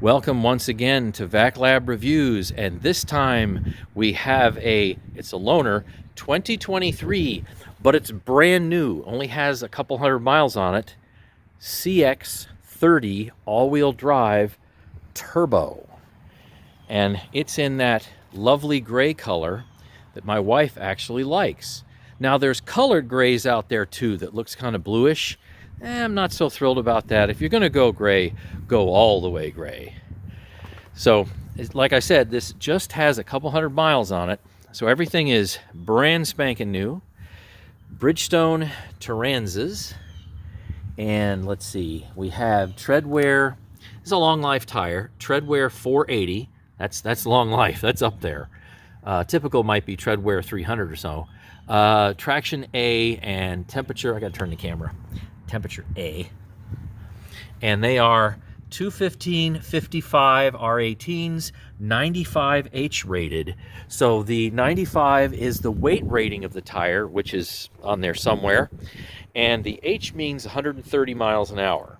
Welcome once again to Vac Lab Reviews, and this time we have it's a loaner 2023, but it's brand new, only has a couple hundred miles on it, CX-30 all-wheel drive turbo. And it's in that lovely gray color that my wife actually likes. Now there's colored grays out there too that looks kind of bluish. I'm not so thrilled about that. If you're going to go gray, go all the way gray. So, like I said, this just has a couple hundred miles on it. So everything is brand spanking new. Bridgestone Turanzas. And let's see, we have Treadwear. This is a long life tire. Treadwear 480. That's long life. That's up there. Typical might be Treadwear 300 or so. Traction A and temperature. I got to turn the camera. Temperature A, and they are 215 55 R18s, 95 H rated. So the 95 is the weight rating of the tire, which is on there somewhere, and the H means 130 miles an hour.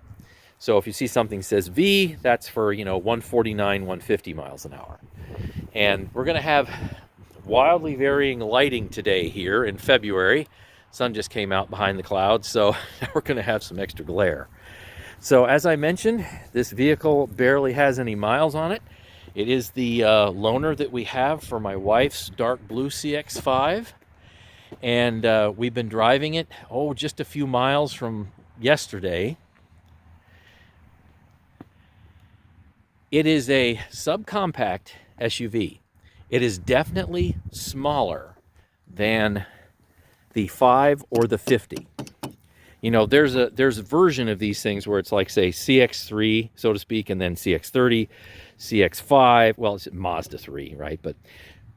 So if you see something says V, that's for 149 150 miles an hour. And we're going to have wildly varying lighting today here in February. Sun just came out behind the clouds, so we're going to have some extra glare. So as I mentioned, this vehicle barely has any miles on it. It is the loaner that we have for my wife's dark blue CX-5, and we've been driving it, just a few miles from yesterday. It is a subcompact SUV. It is definitely smaller than the 5 or the 50. There's a version of these things where it's like, say, CX-3, so to speak, and then CX-30, CX-5, well, it's Mazda 3, right? But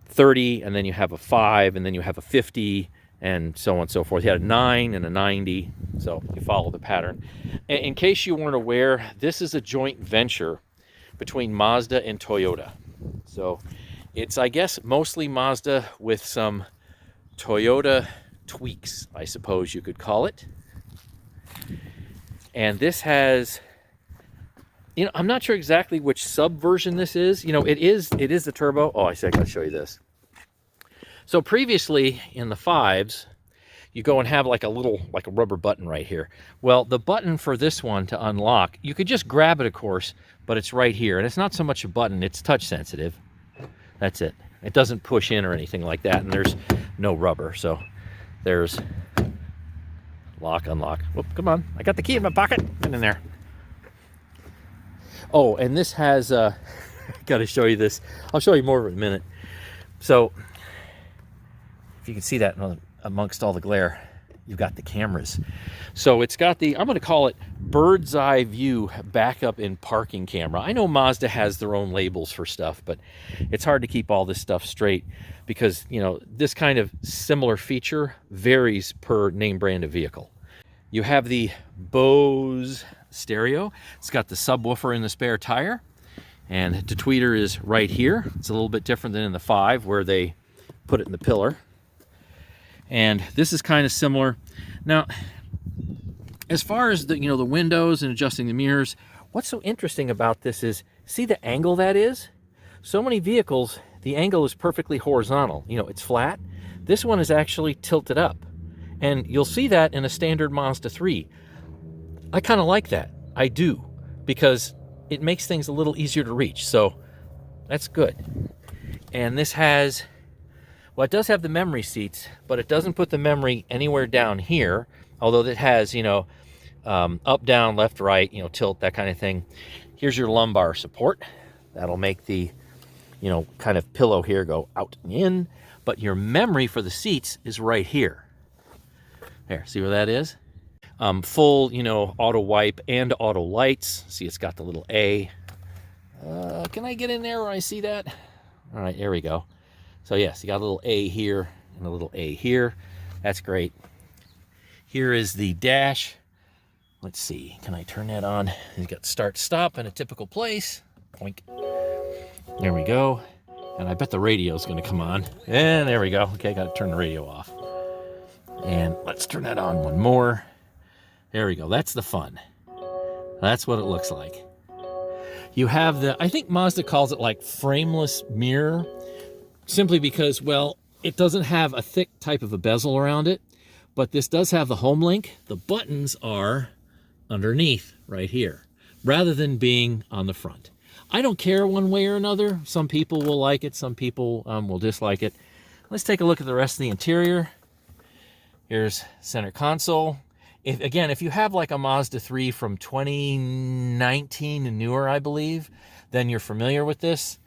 30, and then you have a 5, and then you have a 50, and so on and so forth. You had a 9 and a 90, so you follow the pattern. In case you weren't aware, this is a joint venture between Mazda and Toyota. So it's, I guess, mostly Mazda with some Toyota tweaks, I suppose you could call it. And this has, I'm not sure exactly which subversion this is. It is the turbo. I said I gotta show you this. So previously in the 5s, you go and have like a rubber button right here. Well, the button for this one to unlock, you could just grab it, of course, but it's right here. And it's not so much a button, it's touch sensitive. That's it. It doesn't push in or anything like that, and there's no rubber. So there's lock, unlock. Whoop, come on. I got the key in my pocket. Get in there. Oh, and this has, got to show you this. I'll show you more in a minute. So if you can see that amongst all the glare, you've got the cameras. So it's got I'm going to call it bird's eye view backup in parking camera. I know Mazda has their own labels for stuff, but it's hard to keep all this stuff straight because, this kind of similar feature varies per name brand of vehicle. You have the Bose stereo. It's got the subwoofer in the spare tire, and the tweeter is right here. It's a little bit different than in the 5 where they put it in the pillar. And this is kind of similar. Now, as far as the windows and adjusting the mirrors, what's so interesting about this is, see the angle that is? So many vehicles, the angle is perfectly horizontal. It's flat. This one is actually tilted up. And you'll see that in a standard Mazda 3. I kind of like that. I do. Because it makes things a little easier to reach. So that's good. And this has, well, it does have the memory seats, but it doesn't put the memory anywhere down here. Although it has, up, down, left, right, tilt, that kind of thing. Here's your lumbar support. That'll make the, kind of pillow here go out and in. But your memory for the seats is right here. There, see where that is? Full, auto wipe and auto lights. See, it's got the little A. Can I get in there where I see that? All right, there we go. So yes, you got a little A here and a little A here. That's great. Here is the dash. Let's see, can I turn that on? You've got start, stop in a typical place. Poink. There we go. And I bet the radio's gonna come on. And there we go. Okay, gotta turn the radio off. And let's turn that on one more. There we go, that's the fun. That's what it looks like. You have the, I think Mazda calls it like frameless mirror, simply because, well, it doesn't have a thick type of a bezel around it, but this does have the home link. The buttons are underneath right here, rather than being on the front. I don't care one way or another. Some people will like it, some people will dislike it. Let's take a look at the rest of the interior. Here's center console. If you have like a Mazda 3 from 2019 and newer, I believe, then you're familiar with this.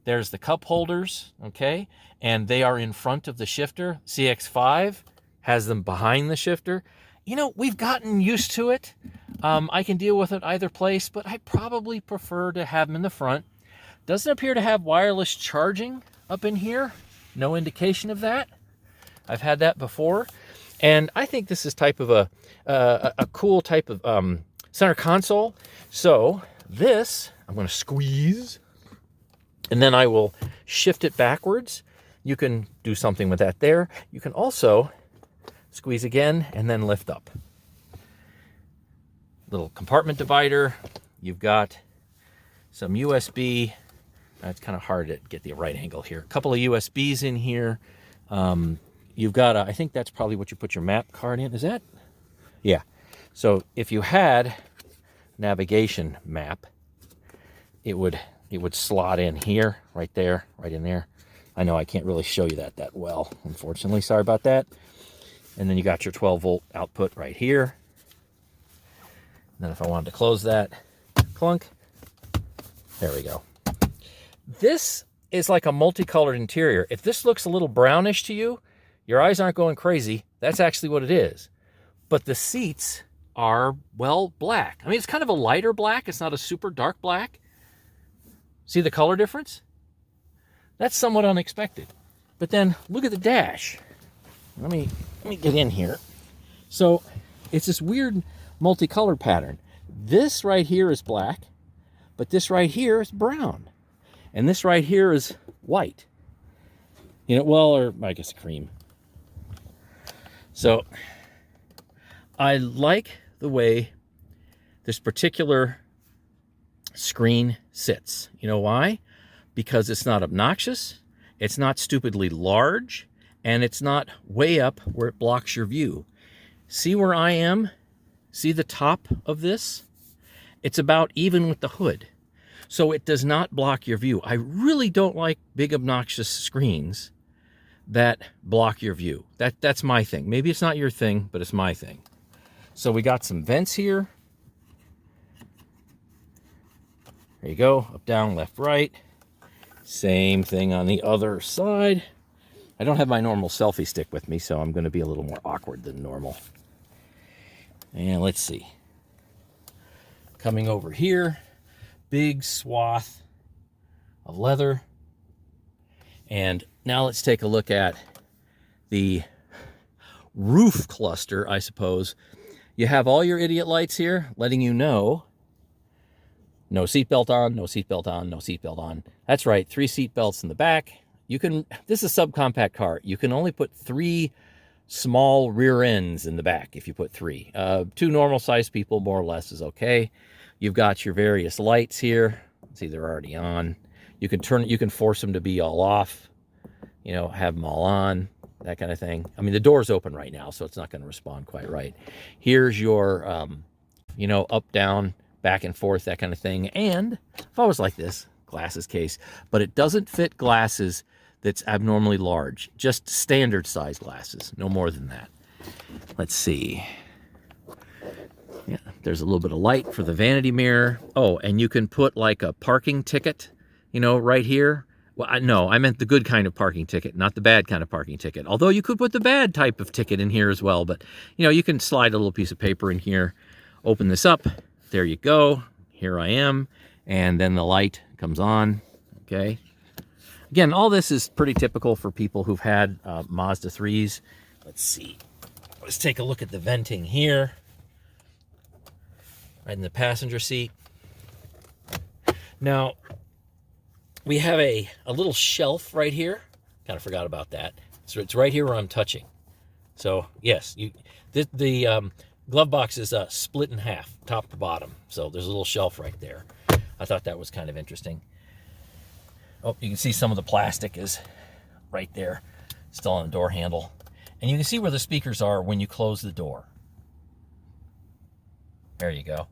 There's the cup holders, okay? And they are in front of the shifter. CX-5 has them behind the shifter. You know, we've gotten used to it. I can deal with it either place, but I probably prefer to have them in the front. Doesn't appear to have wireless charging up in here. No indication of that. I've had that before. And I think this is type of a cool type of center console. So this, I'm going to squeeze, and then I will shift it backwards. You can do something with that there. You can also squeeze again and then lift up. Little compartment divider. You've got some USB. It's kind of hard to get the right angle here. A couple of USBs in here. You've got I think that's probably what you put your map card in. Is that? Yeah. So if you had navigation map, it would slot in here, right there, right in there. I know I can't really show you that well, unfortunately. Sorry about that. And then you got your 12-volt output right here. And then if I wanted to close that, clunk. There we go. This is like a multicolored interior. If this looks a little brownish to you, your eyes aren't going crazy. That's actually what it is. But the seats are, well, black. I mean, it's kind of a lighter black. It's not a super dark black. See the color difference? That's somewhat unexpected. But then look at the dash. Let me get in here. So it's this weird multicolored pattern. This right here is black, but this right here is brown. And this right here is white. You know, well, or I guess cream. So I like the way this particular screen sits. You know why? Because it's not obnoxious, it's not stupidly large, and it's not way up where it blocks your view. See where I am? See the top of this? It's about even with the hood. So it does not block your view. I really don't like big obnoxious screens that block your view. That's my thing. Maybe it's not your thing, but it's my thing. So we got some vents here. There you go, up, down, left, right. Same thing on the other side. I don't have my normal selfie stick with me, so I'm going to be a little more awkward than normal. And let's see. Coming over here, big swath of leather. And now let's take a look at the roof cluster, I suppose. You have all your idiot lights here letting you know no seatbelt on, no seatbelt on, no seatbelt on. That's right, 3 seat belts in the back. You can, this is a subcompact car. You can only put 3 small rear ends in the back if you put 3. 2 normal sized people, more or less, is okay. You've got your various lights here. See, they're already on. You can turn, you can force them to be all off, you know, have them all on, that kind of thing. I mean, the door's open right now, so it's not going to respond quite right. Here's your, you know, up, down, back and forth, that kind of thing. And if I was like this, glasses case, but it doesn't fit glasses that's abnormally large, just standard size glasses, no more than that. Let's see. Yeah, there's a little bit of light for the vanity mirror. Oh, and you can put like a parking ticket, you know, right here. Well, no, I meant the good kind of parking ticket, not the bad kind of parking ticket. Although you could put the bad type of ticket in here as well. But, you know, you can slide a little piece of paper in here, open this up. There you go. Here I am. And then the light comes on. Okay. Again, all this is pretty typical for people who've had Mazda 3s. Let's see. Let's take a look at the venting here. Right in the passenger seat. Now, we have a little shelf right here. Kind of forgot about that. So it's right here where I'm touching. So, yes, the glove box is split in half, top to bottom. So there's a little shelf right there. I thought that was kind of interesting. Oh, you can see some of the plastic is right there, still on the door handle. And you can see where the speakers are when you close the door. There you go.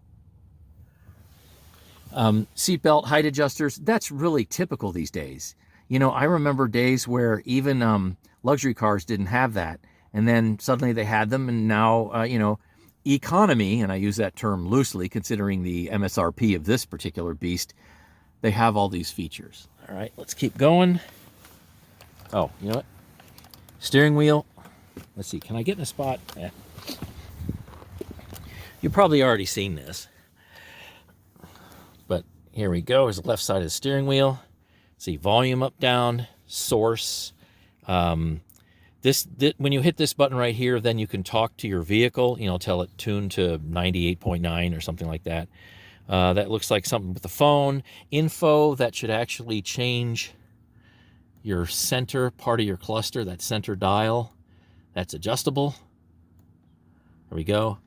Seatbelt height adjusters, that's really typical these days. You know, I remember days where even luxury cars didn't have that. And then suddenly they had them, and now, you know, economy, and I use that term loosely considering the MSRP of this particular beast, they have all these features. All right, let's keep going. Oh, you know what? Steering wheel. Let's see, can I get in a spot? Yeah. You've probably already seen this. But here we go. Here's the left side of the steering wheel. See, volume up, down, source. When you hit this button right here, then you can talk to your vehicle. You know, tell it tune to 98.9 or something like that. That looks like something with the phone. Info, that should actually change your center part of your cluster, that center dial. That's adjustable. There we go.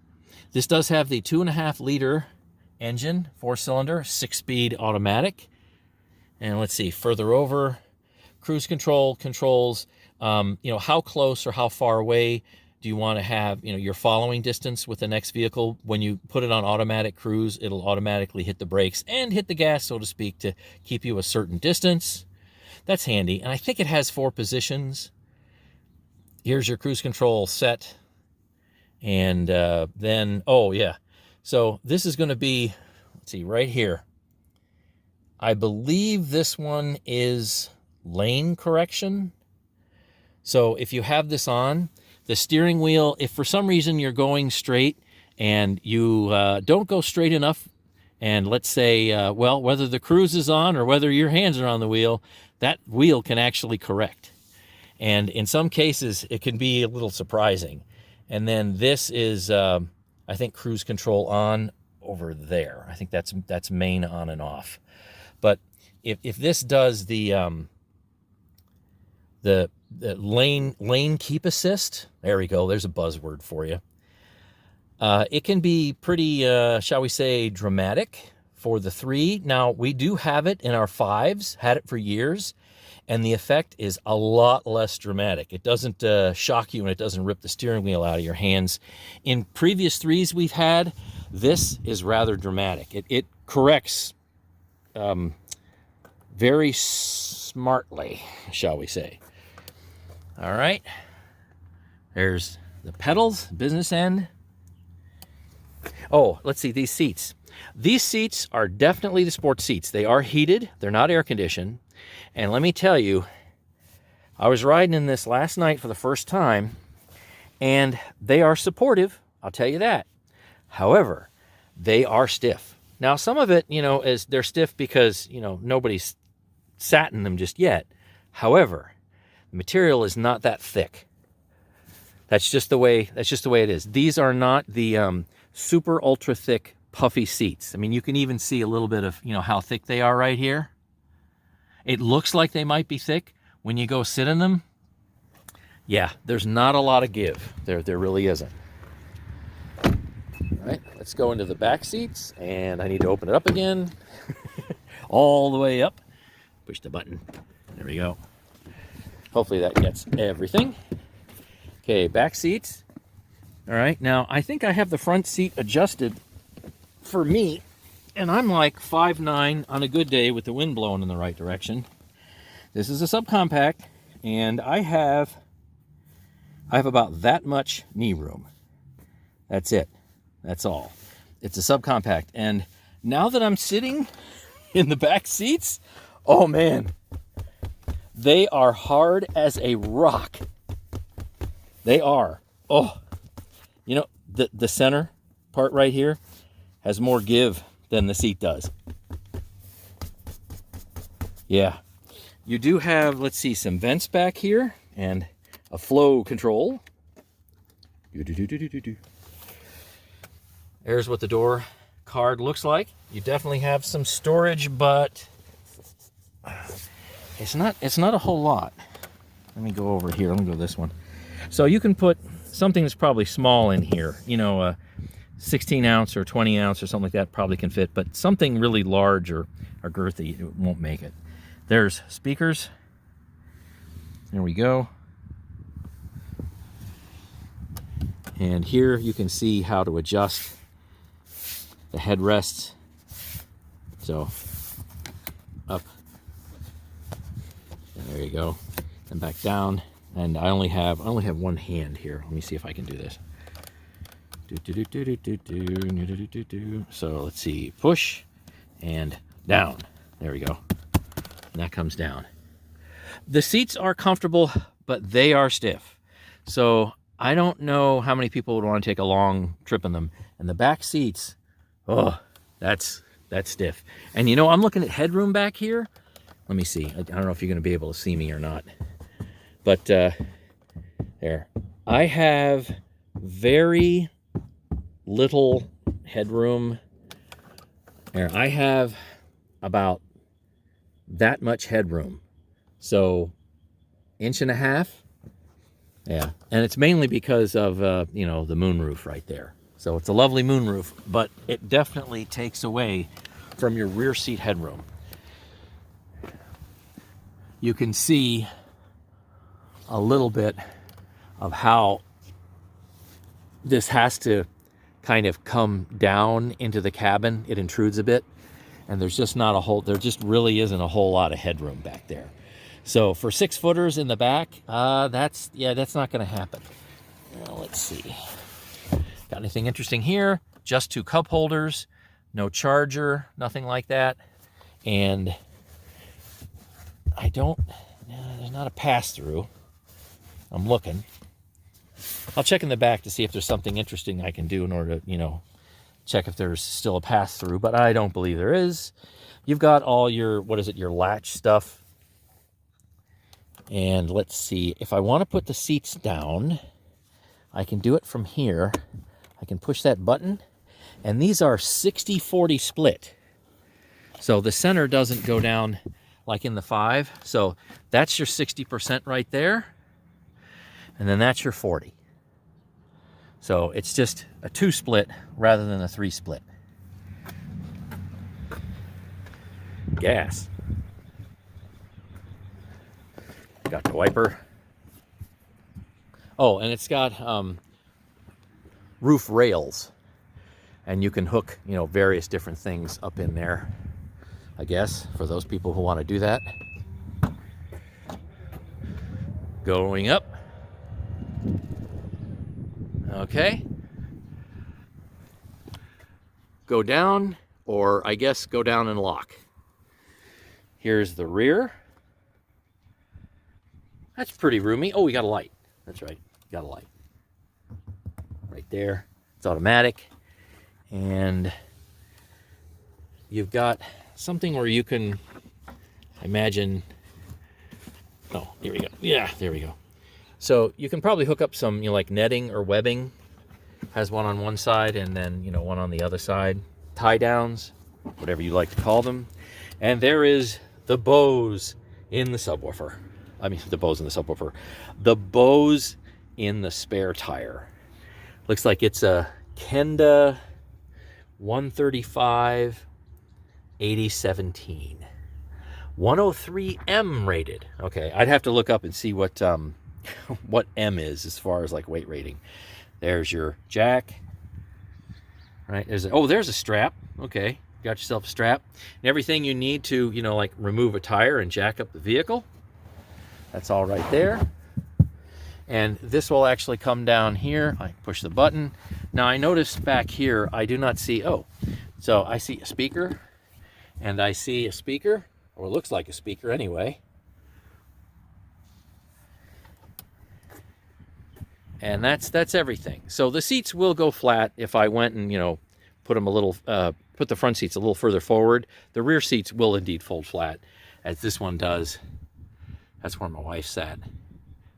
This does have the 2.5 liter engine, 4-cylinder, 6-speed automatic. And let's see, further over, cruise control controls, you know, how close or how far away do you want to have, you know, your following distance with the next vehicle. When you put it on automatic cruise, it'll automatically hit the brakes and hit the gas, so to speak, to keep you a certain distance. That's handy. And I think it has 4 positions. Here's your cruise control set. And then, oh yeah. So this is going to be, let's see, right here. I believe this one is lane correction. So if you have this on, the steering wheel, if for some reason you're going straight and you don't go straight enough, and let's say, well, whether the cruise is on or whether your hands are on the wheel, that wheel can actually correct. And in some cases, it can be a little surprising. And then this is, I think, cruise control on over there. I think that's main on and off. But if this does the lane keep assist, there we go. There's a buzzword for you. It can be pretty, shall we say, dramatic for the 3. Now, we do have it in our 5s, had it for years, and the effect is a lot less dramatic. It doesn't shock you, and it doesn't rip the steering wheel out of your hands. In previous 3s we've had, this is rather dramatic. It corrects very smartly, shall we say. All right. There's the pedals, business end. Oh, let's see, these seats. These seats are definitely the sports seats. They are heated. They're not air conditioned. And let me tell you, I was riding in this last night for the first time, and they are supportive. I'll tell you that. However, they are stiff. Now, some of it, you know, is they're stiff because, you know, nobody's sat in them just yet. However, the material is not that thick. That's just the way it is. These are not the super ultra thick puffy seats. I mean, you can even see a little bit of, you know, how thick they are right here. It looks like they might be thick. When you go sit in them, yeah, there's not a lot of give. There really isn't. All right, let's go into the back seats, and I need to open it up again. All the way up. Push the button. There we go. Hopefully that gets everything. Okay, back seats. All right, now I think I have the front seat adjusted for me, and I'm like 5'9" on a good day with the wind blowing in the right direction. This is a subcompact, and I have about that much knee room. That's it. That's all. It's a subcompact, and now that I'm sitting in the back seats, oh man, they are hard as a rock. They are. Oh, you know, the center part right here has more give than the seat does. Yeah. You do have, let's see, some vents back here and a flow control. There's what the door card looks like. You definitely have some storage, but it's not a whole lot. Let me go over here. Let me go this one. So you can put something that's probably small in here. You know, 16 ounce or 20 ounce or something like that probably can fit, but something really large or girthy, it won't make it. There's speakers. There we go. And here you can see how to adjust the headrests. So up, and there you go, and back down. And I only have one hand here. Let me see if I can do this. So let's see, push and down. There we go. And that comes down. The seats are comfortable, but they are stiff. So I don't know how many people would want to take a long trip in them. And the back seats, oh, that's stiff. And you know, I'm looking at headroom back here. Let me see. I don't know if you're going to be able to see me or not. But there. I have very little headroom. There, I have about that much headroom. So, 1.5 inches. Yeah, and it's mainly because of, you know, the moonroof right there. So it's a lovely moonroof, but it definitely takes away from your rear seat headroom. You can see a little bit of how this has to kind of come down into the cabin. It intrudes a bit, and there's just not a whole, there just really isn't a whole lot of headroom back there. So for 6-footers in the back, that's not going to happen. Let's see. Got anything interesting here? Just 2 cup holders, no charger, nothing like that. And there's not a pass-through. I'm looking. I'll check in the back to see if there's something interesting I can do in order to, you know, check if there's still a pass-through, but I don't believe there is. You've got all your, your latch stuff. And let's see, if I want to put the seats down, I can do it from here. I can push that button, and these are 60-40 split. So the center doesn't go down like in the 5. So that's your 60% right there. And then that's your 40. So it's just a 2 split rather than a 3 split. Gas. Got the wiper. Oh, and it's got roof rails, and you can hook, you know, various different things up in there, I guess, for those people who want to do that. Going up. Okay. Go down, or I guess go down and lock. Here's the rear. That's pretty roomy. Oh, we got a light. That's right. Got a light. Right there. It's automatic. And you've got something where you can, imagine, oh, here we go. Yeah, there we go. So you can probably hook up some, you know, like netting or webbing. Has one on one side and then, you know, one on the other side. Tie downs, whatever you like to call them. And there is the Bose in the subwoofer. I mean, the Bose in the subwoofer. The Bose in the spare tire. Looks like it's a Kenda 135 8017. 103M rated. Okay, I'd have to look up and see what M is as far as like weight rating. There's your jack. Right? There's a strap. Okay, got yourself a strap. And everything you need to, you know, like remove a tire and jack up the vehicle. That's all right there. And this will actually come down here. I push the button. Now I notice back here, I do not see, so I see a speaker, and I see a speaker, or it looks like a speaker anyway. And that's everything. So the seats will go flat if I went and, you know, put them a little, put the front seats a little further forward. The rear seats will indeed fold flat, as this one does. That's where my wife sat.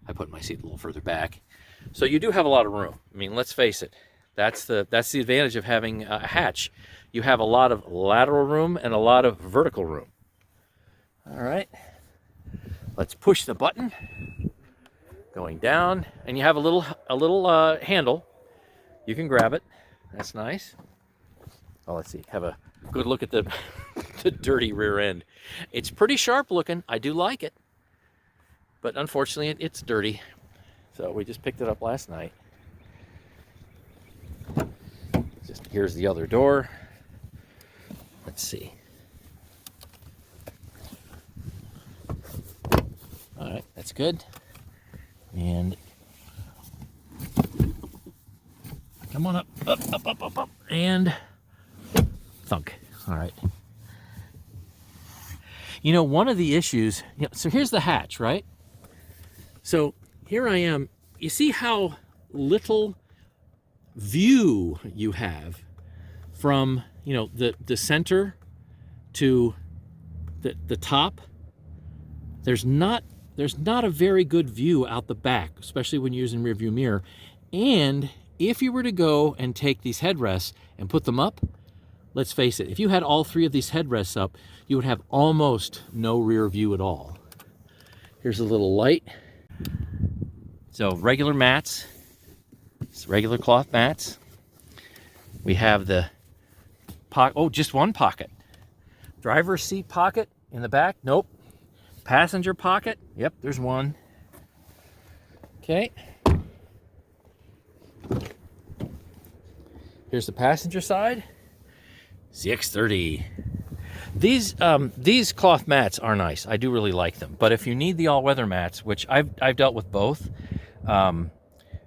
I put my seat a little further back. So you do have a lot of room. I mean, let's face it. That's the advantage of having a hatch. You have a lot of lateral room and a lot of vertical room. All right. Let's push the button. Going down, and you have a little handle. You can grab it. That's nice. Oh, let's see. Have a good look at the, the dirty rear end. It's pretty sharp looking. I do like it. But unfortunately, it's dirty. So we just picked it up last night. Here's the other door. Let's see. All right, that's good. And come on up, up, and thunk. All right. You know, one of the issues, so here's the hatch, right? So here I am. You see how little view you have from, the center to the top? There's not a very good view out the back, especially when you're using rear view mirror. And if you were to go and take these headrests and put them up, let's face it, if you had all three of these headrests up, you would have almost no rear view at all. Here's a little light. So regular mats, it's regular cloth mats. We have the pocket, just one pocket. Driver's seat pocket in the back, nope. Passenger pocket, yep, there's one. Okay. Here's the passenger side. CX-30. These cloth mats are nice. I do really like them. But if you need the all-weather mats, which I've dealt with both,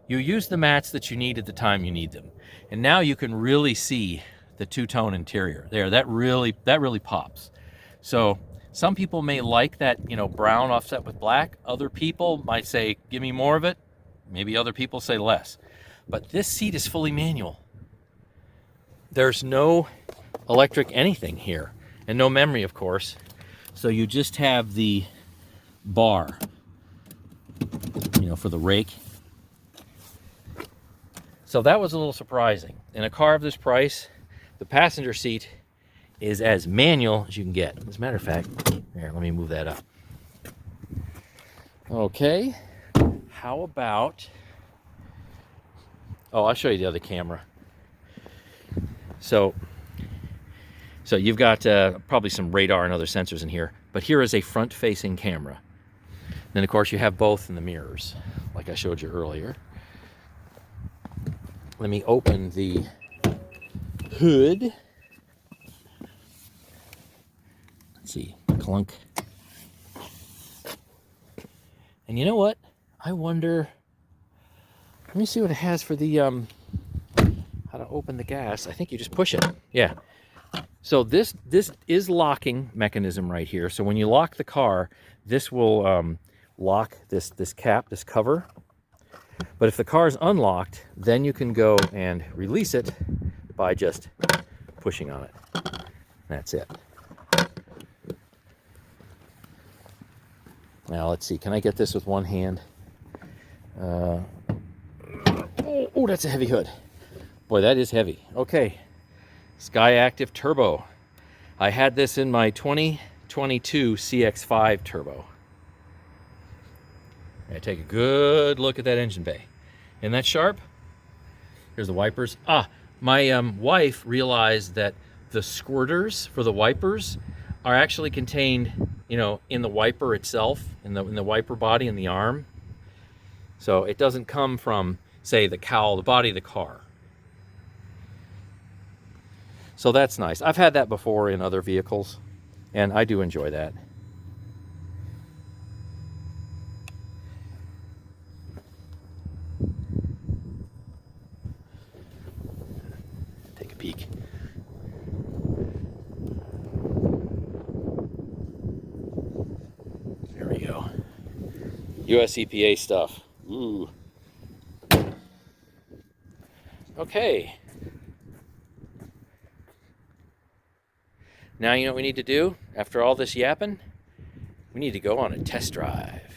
you use the mats that you need at the time you need them. And now you can really see the two-tone interior there. That really pops. So some people may like that, brown offset with black. Other people might say, give me more of it. Maybe other people say less. But this seat is fully manual. There's no electric anything here, and no memory, of course. So you just have the bar, for the rake. So that was a little surprising. In a car of this price, the passenger seat is as manual as you can get. As a matter of fact, here, let me move that up. Okay, how about, I'll show you the other camera. So you've got probably some radar and other sensors in here, but here is a front-facing camera. Then, of course, you have both in the mirrors, like I showed you earlier. Let me open the hood. Let's see, clunk. And you know what? I wonder, let me see what it has for the, how to open the gas. I think you just push it. Yeah. So this is locking mechanism right here. So when you lock the car, this will lock this cap, this cover. But if the car is unlocked, then you can go and release it by just pushing on it. That's it. Now let's see, can I get this with one hand? Oh, that's a heavy hood. Boy, that is heavy. Okay, Sky Active Turbo. I had this in my 2022 CX-5 Turbo. I take a good look at that engine bay. Isn't that sharp? Here's the wipers. My wife realized that the squirters for the wipers are actually contained, in the wiper itself, in the wiper body in the arm. So it doesn't come from, say, the cowl, the body of the car. So that's nice. I've had that before in other vehicles, and I do enjoy that. Take a peek. There we go. US EPA stuff. Ooh. Okay. Now you know what we need to do? After all this yapping, we need to go on a test drive.